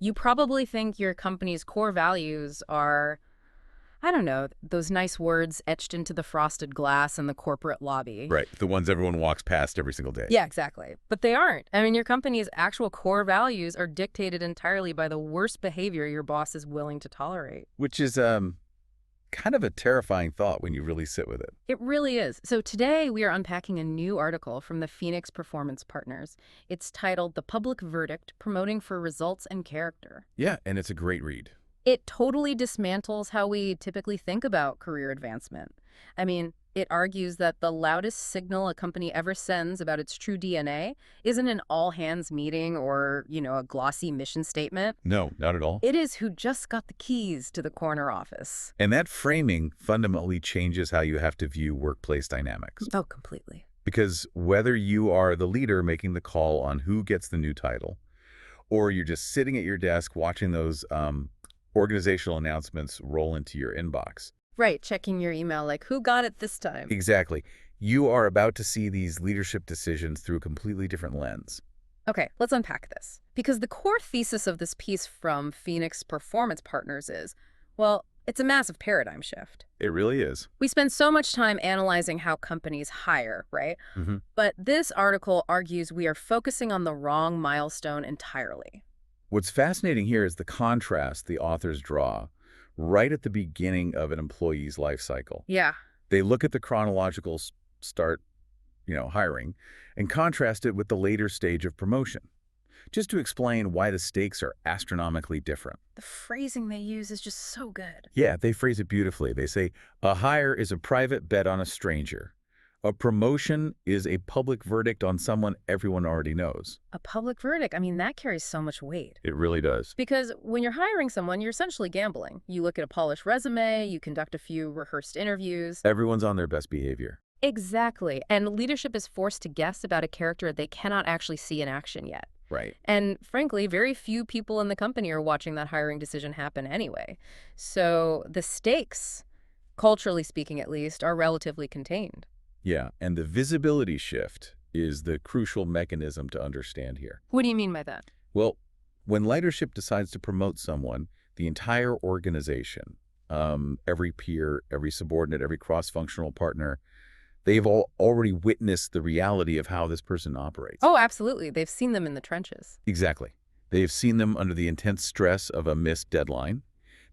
You probably think your company's core values are, I don't know, those nice words etched into the frosted glass in the corporate lobby. Right. The ones everyone walks past every single day. Yeah, exactly. But they aren't. I mean, your company's actual core values are dictated entirely by the worst behavior your boss is willing to tolerate. Which is kind of a terrifying thought when you really sit with it. It really is. So today we are unpacking a new article from the Phoenix Performance Partners. It's titled "The Public Verdict: Promoting for Results and Character." Yeah, and it's a great read. It totally dismantles how we typically think about career advancement. I mean, it argues that the loudest signal a company ever sends about its true DNA isn't an all-hands meeting or, a glossy mission statement. No, not at all. It is who just got the keys to the corner office. And that framing fundamentally changes how you have to view workplace dynamics. Oh, completely. Because whether you are the leader making the call on who gets the new title, or you're just sitting at your desk watching those organizational announcements roll into your inbox. Right, checking your email like, who got it this time? Exactly. You are about to see these leadership decisions through a completely different lens. Okay, let's unpack this. Because the core thesis of this piece from Phoenix Performance Partners is, well, it's a massive paradigm shift. It really is. We spend so much time analyzing how companies hire, right? Mm-hmm. But this article argues we are focusing on the wrong milestone entirely. What's fascinating here is the contrast the authors draw right at the beginning of an employee's life cycle. Yeah. They look at the chronological start, hiring, and contrast it with the later stage of promotion, just to explain why the stakes are astronomically different. The phrasing they use is just so good. Yeah, they phrase it beautifully. They say, a hire is a private bet on a stranger. A promotion is a public verdict on someone everyone already knows. A public verdict, I mean, that carries so much weight. It really does. Because when you're hiring someone, you're essentially gambling. You look at a polished resume, you conduct a few rehearsed interviews. Everyone's on their best behavior. Exactly. And leadership is forced to guess about a character they cannot actually see in action yet. Right. And frankly, very few people in the company are watching that hiring decision happen anyway. So the stakes, culturally speaking at least, are relatively contained. Yeah, and the visibility shift is the crucial mechanism to understand here. What do you mean by that? Well, when leadership decides to promote someone, the entire organization, every peer, every subordinate, every cross-functional partner, they've all already witnessed the reality of how this person operates. Oh, absolutely. They've seen them in the trenches. Exactly. They've seen them under the intense stress of a missed deadline.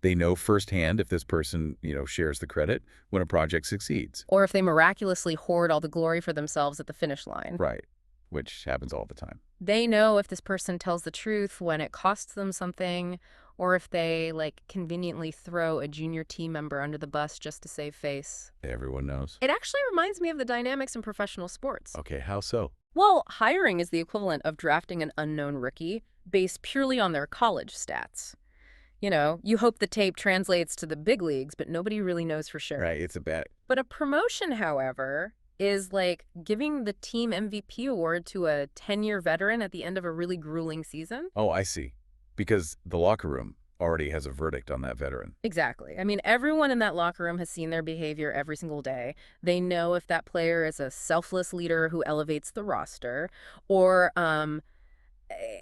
They know firsthand if this person, shares the credit when a project succeeds. Or if they miraculously hoard all the glory for themselves at the finish line. Right, which happens all the time. They know if this person tells the truth when it costs them something, or if they, conveniently throw a junior team member under the bus just to save face. Everyone knows. It actually reminds me of the dynamics in professional sports. Okay, how so? Well, hiring is the equivalent of drafting an unknown rookie based purely on their college stats. You hope the tape translates to the big leagues, but nobody really knows for sure. Right, it's a bet. But a promotion, however, is like giving the team MVP award to a 10-year veteran at the end of a really grueling season. Oh, I see. Because the locker room already has a verdict on that veteran. Exactly. I mean, everyone in that locker room has seen their behavior every single day. They know if that player is a selfless leader who elevates the roster or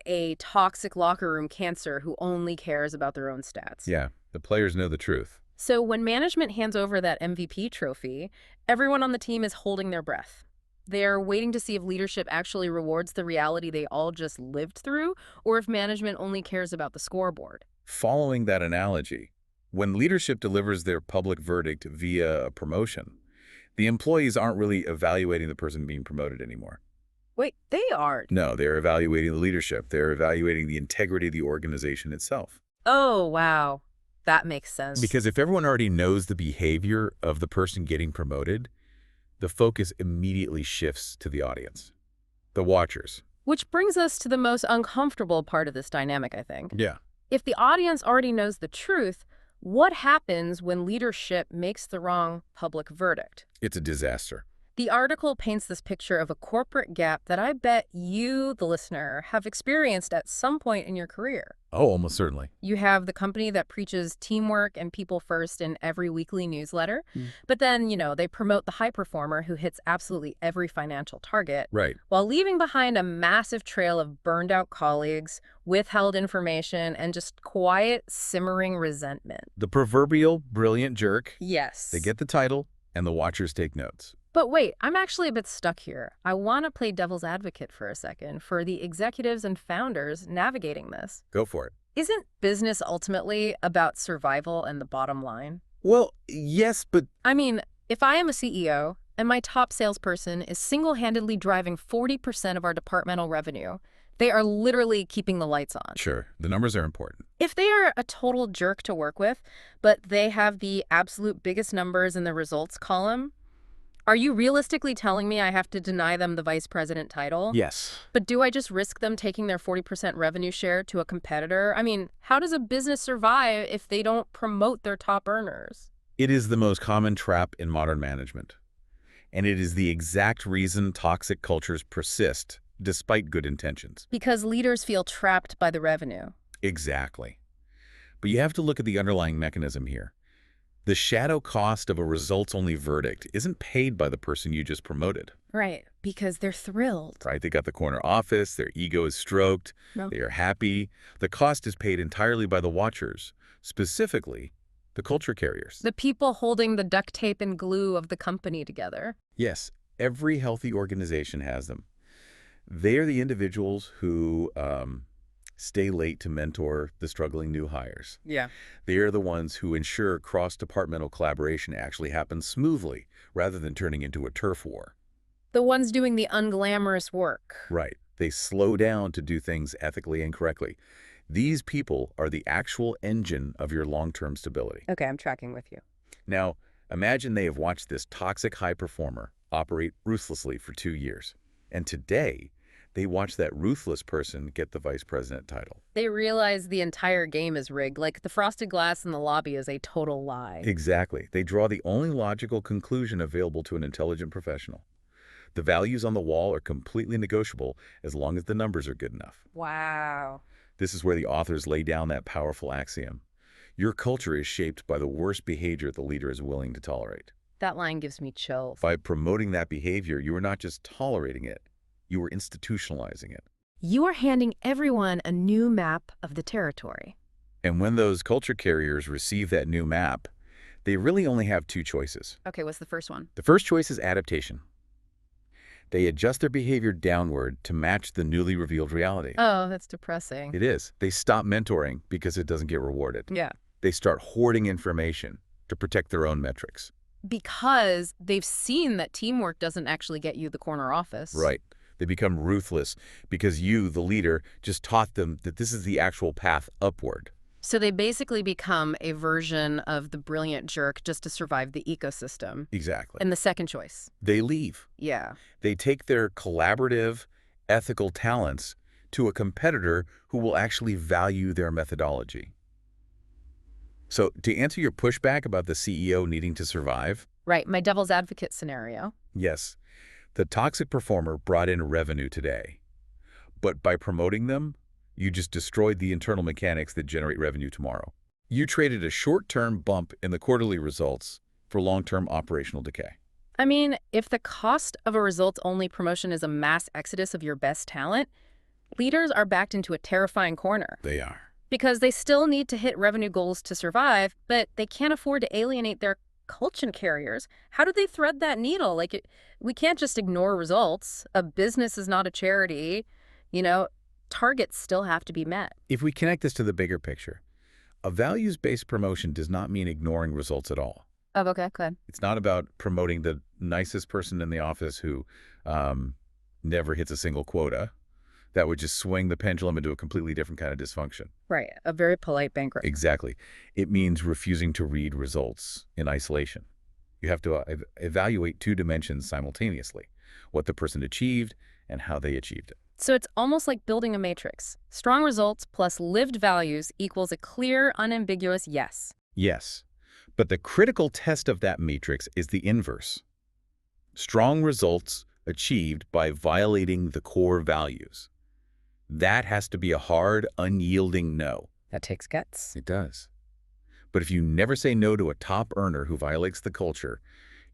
a toxic locker room cancer who only cares about their own stats. Yeah, the players know the truth. So when management hands over that MVP trophy, everyone on the team is holding their breath. They're waiting to see if leadership actually rewards the reality they all just lived through, or if management only cares about the scoreboard. Following that analogy, when leadership delivers their public verdict via a promotion, the employees aren't really evaluating the person being promoted anymore. Wait, they aren't? No, they're evaluating the leadership. They're evaluating the integrity of the organization itself. Oh, wow. That makes sense. Because if everyone already knows the behavior of the person getting promoted, the focus immediately shifts to the audience, the watchers. Which brings us to the most uncomfortable part of this dynamic, I think. Yeah. If the audience already knows the truth, what happens when leadership makes the wrong public verdict? It's a disaster. The article paints this picture of a corporate gap that I bet you, the listener, have experienced at some point in your career. Oh, almost certainly. You have the company that preaches teamwork and people first in every weekly newsletter, Mm. but then, they promote the high performer who hits absolutely every financial target Right. while leaving behind a massive trail of burned out colleagues, withheld information, and just quiet, simmering resentment. The proverbial brilliant jerk. They Yes. get the title, and the watchers take notes. But wait, I'm actually a bit stuck here. I want to play devil's advocate for a second for the executives and founders navigating this. Go for it. Isn't business ultimately about survival and the bottom line? Well, yes, but I mean, if I am a CEO and my top salesperson is single-handedly driving 40% of our departmental revenue, they are literally keeping the lights on. sure, the numbers are important. If they are a total jerk to work with, but they have the absolute biggest numbers in the results column, are you realistically telling me I have to deny them the vice president title? Yes. But do I just risk them taking their 40% revenue share to a competitor? I mean, how does a business survive if they don't promote their top earners? It is the most common trap in modern management. And it is the exact reason toxic cultures persist, despite good intentions. Because leaders feel trapped by the revenue. Exactly. But you have to look at the underlying mechanism here. The shadow cost of a results-only verdict isn't paid by the person you just promoted, Right, because they're thrilled. right? They got the corner office, their ego is stroked, No. they are happy. The cost is paid entirely by the watchers, specifically the culture carriers. The people holding the duct tape and glue of the company together. Yes, every healthy organization has them. They are the individuals who stay late to mentor the struggling new hires. Yeah. They are the ones who ensure cross-departmental collaboration actually happens smoothly rather than turning into a turf war. The ones doing the unglamorous work. Right. They slow down to do things ethically and correctly. These people are the actual engine of your long-term stability. Okay, I'm tracking with you. Now, imagine they have watched this toxic high performer operate ruthlessly for 2 years. And today, they watch that ruthless person get the vice president title. They realize the entire game is rigged, like the frosted glass in the lobby is a total lie. Exactly. They draw the only logical conclusion available to an intelligent professional. The values on the wall are completely negotiable as long as the numbers are good enough. Wow. This is where the authors lay down that powerful axiom. Your culture is shaped by the worst behavior the leader is willing to tolerate. That line gives me chills. By promoting that behavior, you are not just tolerating it, you are institutionalizing it. You are handing everyone a new map of the territory. And when those culture carriers receive that new map, they really only have 2 choices. Okay, what's the first one? The first choice is adaptation. They adjust their behavior downward to match the newly revealed reality. Oh, that's depressing. It is. They stop mentoring because it doesn't get rewarded. Yeah. They start hoarding information to protect their own metrics. Because they've seen that teamwork doesn't actually get you the corner office. Right. They become ruthless because you, the leader, just taught them that this is the actual path upward. So they basically become a version of the brilliant jerk just to survive the ecosystem. Exactly. And the second choice. They leave. Yeah. They take their collaborative, ethical talents to a competitor who will actually value their methodology. So to answer your pushback about the CEO needing to survive, Right, my devil's advocate scenario. yes, the toxic performer brought in revenue today. But by promoting them, you just destroyed the internal mechanics that generate revenue tomorrow. You traded a short-term bump in the quarterly results for long-term operational decay. I mean, if the cost of a results-only promotion is a mass exodus of your best talent, leaders are backed into a terrifying corner. They are. Because they still need to hit revenue goals to survive, but they can't afford to alienate their culture carriers. How do they thread that needle? We can't just ignore results. A business is not a charity. Targets still have to be met. If we connect this to the bigger picture, a values-based promotion does not mean ignoring results at all. Oh, okay, good. It's not about promoting the nicest person in the office who never hits a single quota. That would just swing the pendulum into a completely different kind of dysfunction. Right, a very polite banker. Exactly. It means refusing to read results in isolation. You have to evaluate 2 dimensions simultaneously, what the person achieved and how they achieved it. So it's almost like building a matrix. Strong results plus lived values equals a clear, unambiguous yes. Yes, but the critical test of that matrix is the inverse. Strong results achieved by violating the core values. That has to be a hard, unyielding no. That takes guts. It does. But if you never say no to a top earner who violates the culture,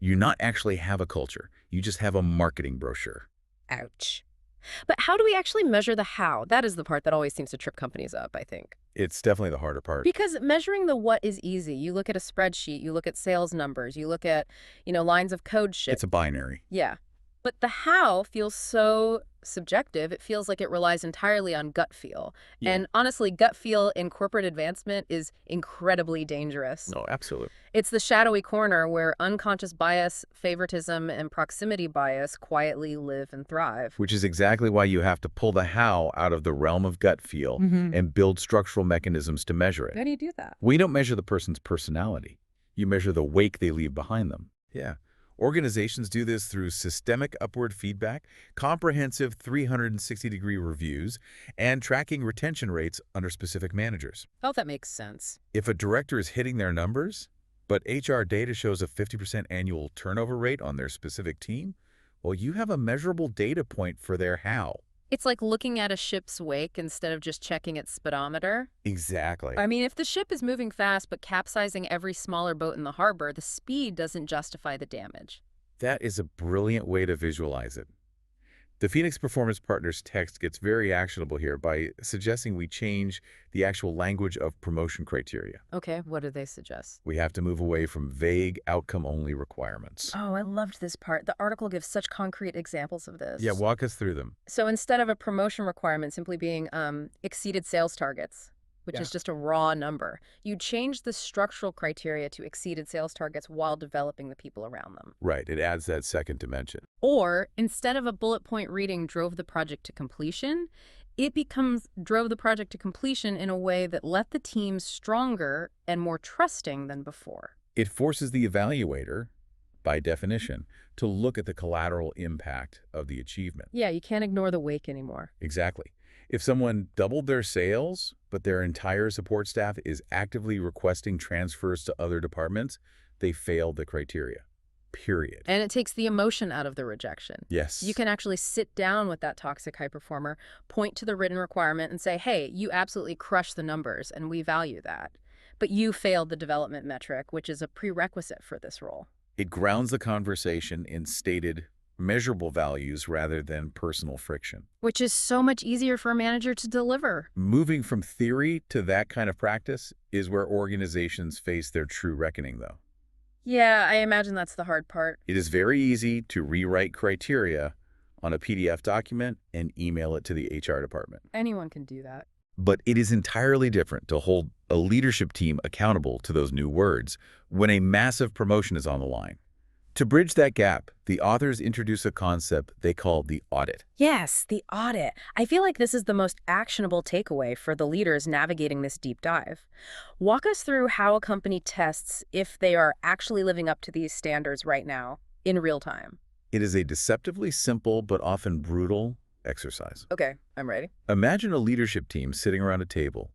you not actually have a culture. You just have a marketing brochure. Ouch. But how do we actually measure the how? That is the part that always seems to trip companies up, I think. It's definitely the harder part. Because measuring the what is easy. You look at a spreadsheet, you look at sales numbers, you look at, lines of code It's shipped. a binary. Yeah. But the how feels so subjective. It feels like it relies entirely on gut feel. Yeah. And honestly, gut feel in corporate advancement is incredibly dangerous. No, absolutely. It's the shadowy corner where unconscious bias, favoritism, and proximity bias quietly live and thrive. Which is exactly why you have to pull the how out of the realm of gut feel and build structural mechanisms to measure it. How do you do that? We don't measure the person's personality. You measure the wake they leave behind them. Yeah. Organizations do this through systemic upward feedback, comprehensive 360-degree reviews, and tracking retention rates under specific managers. Oh, that makes sense. If a director is hitting their numbers, but HR data shows a 50% annual turnover rate on their specific team, well, you have a measurable data point for their how. It's like looking at a ship's wake instead of just checking its speedometer. Exactly. I mean, if the ship is moving fast but capsizing every smaller boat in the harbor, the speed doesn't justify the damage. That is a brilliant way to visualize it. The Phoenix Performance Partners text gets very actionable here by suggesting we change the actual language of promotion criteria. Okay, what do they suggest? We have to move away from vague, outcome-only requirements. Oh, I loved this part. The article gives such concrete examples of this. Yeah, walk us through them. So instead of a promotion requirement simply being exceeded sales targets, which Yeah. is just a raw number, you change the structural criteria to exceeded sales targets while developing the people around them. Right, it adds that second dimension. Or instead of a bullet point reading drove the project to completion, it becomes drove the project to completion in a way that left the team stronger and more trusting than before. It forces the evaluator, by definition, to look at the collateral impact of the achievement. Yeah, you can't ignore the wake anymore. Exactly. If someone doubled their sales, but their entire support staff is actively requesting transfers to other departments, they failed the criteria. Period. And it takes the emotion out of the rejection. Yes. You can actually sit down with that toxic high performer, point to the written requirement and say, hey, you absolutely crushed the numbers and we value that. But you failed the development metric, which is a prerequisite for this role. It grounds the conversation in stated, measurable values rather than personal friction. Which is so much easier for a manager to deliver. Moving from theory to that kind of practice is where organizations face their true reckoning, though. Yeah, I imagine that's the hard part. It is very easy to rewrite criteria on a PDF document and email it to the HR department. Anyone can do that. But it is entirely different to hold a leadership team accountable to those new words when a massive promotion is on the line. To bridge that gap, the authors introduce a concept they call the audit. Yes, the audit. I feel like this is the most actionable takeaway for the leaders navigating this deep dive. Walk us through how a company tests if they are actually living up to these standards right now, in real time. It is a deceptively simple but often brutal exercise. Okay, I'm ready. Imagine a leadership team sitting around a table.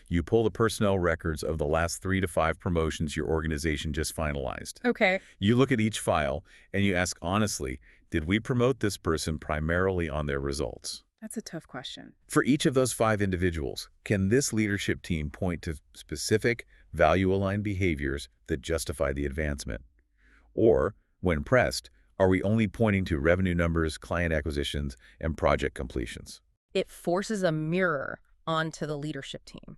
You pull the personnel records of the last 3 to 5 promotions your organization just finalized. Okay. You look at each file and you ask honestly, did we promote this person primarily on their results? That's a tough question. For each of those 5 individuals, can this leadership team point to specific value-aligned behaviors that justify the advancement? Or, when pressed, are we only pointing to revenue numbers, client acquisitions, and project completions? It forces a mirror onto the leadership team.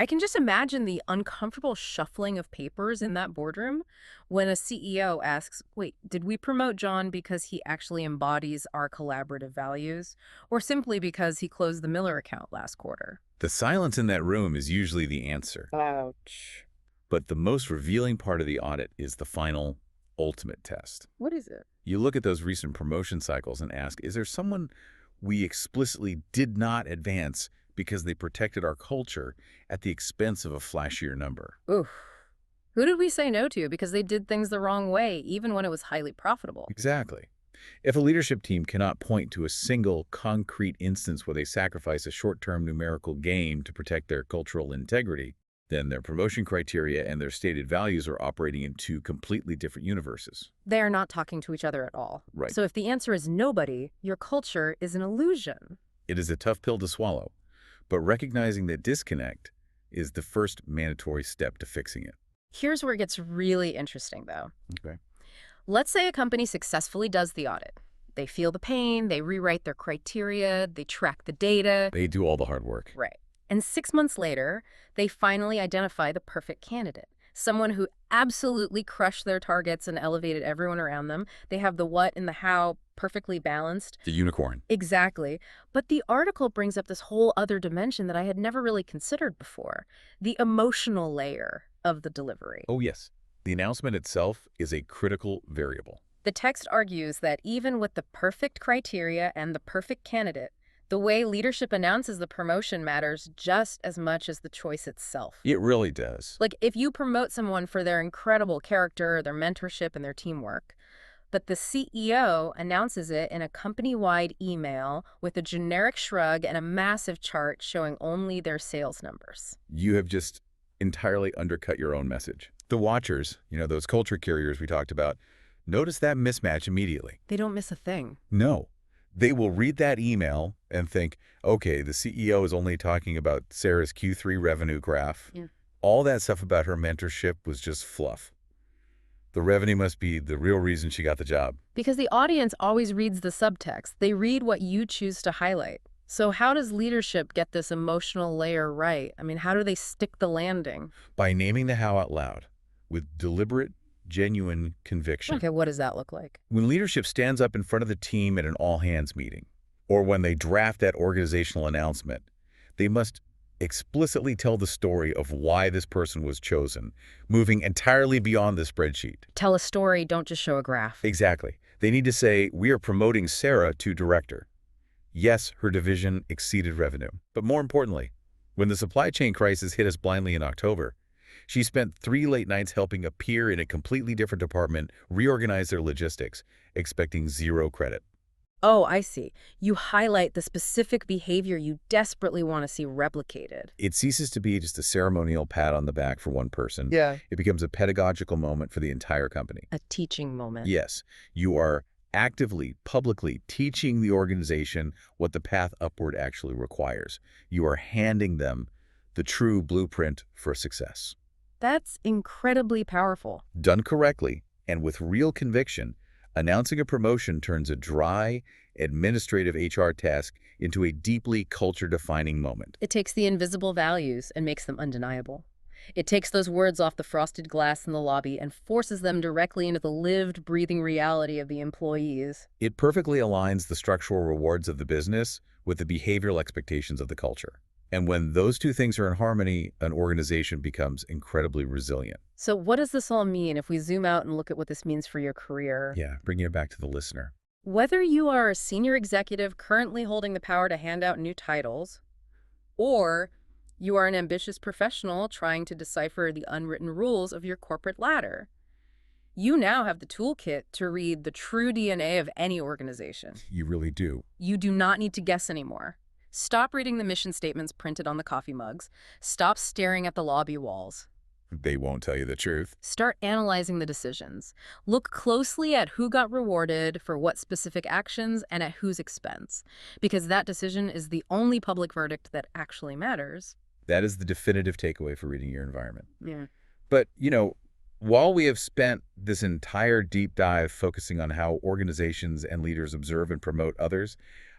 I can just imagine the uncomfortable shuffling of papers in that boardroom when a CEO asks, wait, did we promote John because he actually embodies our collaborative values or simply because he closed the Miller account last quarter? The silence in that room is usually the answer. Ouch. But the most revealing part of the audit is the final, ultimate test. What is it? You look at those recent promotion cycles and ask, is there someone we explicitly did not advance because they protected our culture at the expense of a flashier number? Oof. Who did we say no to because they did things the wrong way, even when it was highly profitable? Exactly. If a leadership team cannot point to a single concrete instance where they sacrifice a short-term numerical gain to protect their cultural integrity, Then their promotion criteria and their stated values are operating in two completely different universes. They are not talking to each other at all. Right. So if the answer is nobody, your culture is an illusion. It is a tough pill to swallow, but recognizing that disconnect is the first mandatory step to fixing it. Here's where it gets really interesting, though. Okay. Let's say a company successfully does the audit. They feel the pain, they rewrite their criteria, they track the data. They do all the hard work. Right. And 6 months later, they finally identify the perfect candidate. Someone who absolutely crushed their targets and elevated everyone around them. They have the what and the how perfectly balanced. The unicorn. Exactly. But the article brings up this whole other dimension that I had never really considered before. The emotional layer of the delivery. Oh, yes. The announcement itself is a critical variable. The text argues that even with the perfect criteria and the perfect candidate, the way leadership announces the promotion matters just as much as the choice itself. It really does. Like, if you promote someone for their incredible character, their mentorship, and their teamwork, but the CEO announces it in a company-wide email with a generic shrug and a massive chart showing only their sales numbers. You have just entirely undercut your own message. The watchers, those culture carriers we talked about, notice that mismatch immediately. They don't miss a thing. No. They will read that email and think, okay, the CEO is only talking about Sarah's Q3 revenue graph. Yeah. All that stuff about her mentorship was just fluff. The revenue must be the real reason she got the job. Because the audience always reads the subtext. They read what you choose to highlight. So how does leadership get this emotional layer right? I mean, how do they stick the landing? By naming the how out loud, with deliberate, genuine conviction. Okay, what does that look like? When leadership stands up in front of the team at an all-hands meeting, or when they draft that organizational announcement, they must explicitly tell the story of why this person was chosen, moving entirely beyond the spreadsheet. Tell a story, don't just show a graph. Exactly. They need to say, we are promoting Sarah to director. Yes, her division exceeded revenue. But more importantly, when the supply chain crisis hit us blindly in October, she spent 3 late nights helping a peer in a completely different department reorganize their logistics, expecting 0 credit. Oh, I see. You highlight the specific behavior you desperately want to see replicated. It ceases to be just a ceremonial pat on the back for one person. Yeah. It becomes a pedagogical moment for the entire company. A teaching moment. Yes, you are actively, publicly teaching the organization what the path upward actually requires. You are handing them the true blueprint for success. That's incredibly powerful. Done correctly and with real conviction, announcing a promotion turns a dry, administrative HR task into a deeply culture-defining moment. It takes the invisible values and makes them undeniable. It takes those words off the frosted glass in the lobby and forces them directly into the lived, breathing reality of the employees. It perfectly aligns the structural rewards of the business with the behavioral expectations of the culture. And when those two things are in harmony, an organization becomes incredibly resilient. So what does this all mean if we zoom out and look at what this means for your career? Yeah, bringing it back to the listener. Whether you are a senior executive currently holding the power to hand out new titles, or you are an ambitious professional trying to decipher the unwritten rules of your corporate ladder, you now have the toolkit to read the true DNA of any organization. You really do. You do not need to guess anymore. Stop reading the mission statements printed on the coffee mugs. Stop staring at the lobby walls. They won't tell you the truth. Start analyzing the decisions. Look closely at who got rewarded for what specific actions and at whose expense, because that decision is the only public verdict that actually matters. That is the definitive takeaway for reading your environment. Yeah. But, while we have spent this entire deep dive focusing on how organizations and leaders observe and promote others,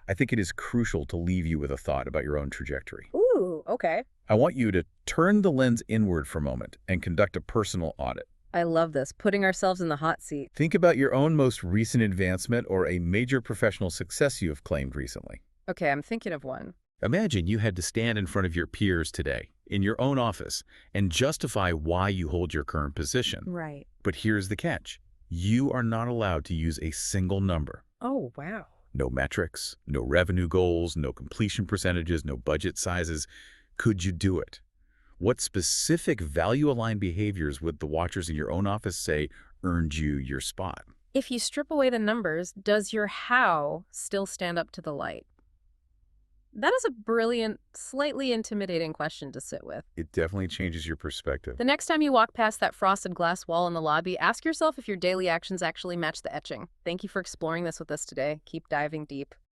I think it is crucial to leave you with a thought about your own trajectory. Ooh, okay. I want you to turn the lens inward for a moment and conduct a personal audit. I love this, putting ourselves in the hot seat. Think about your own most recent advancement or a major professional success you have claimed recently. Okay, I'm thinking of one. Imagine you had to stand in front of your peers today, in your own office, and justify why you hold your current position. Right. But here's the catch. You are not allowed to use a single number. Oh, wow. No metrics, no revenue goals, no completion percentages, no budget sizes. Could you do it? What specific value-aligned behaviors would the watchers in your own office say earned you your spot? If you strip away the numbers, does your how still stand up to the light? That is a brilliant, slightly intimidating question to sit with. It definitely changes your perspective. The next time you walk past that frosted glass wall in the lobby, ask yourself if your daily actions actually match the etching. Thank you for exploring this with us today. Keep diving deep.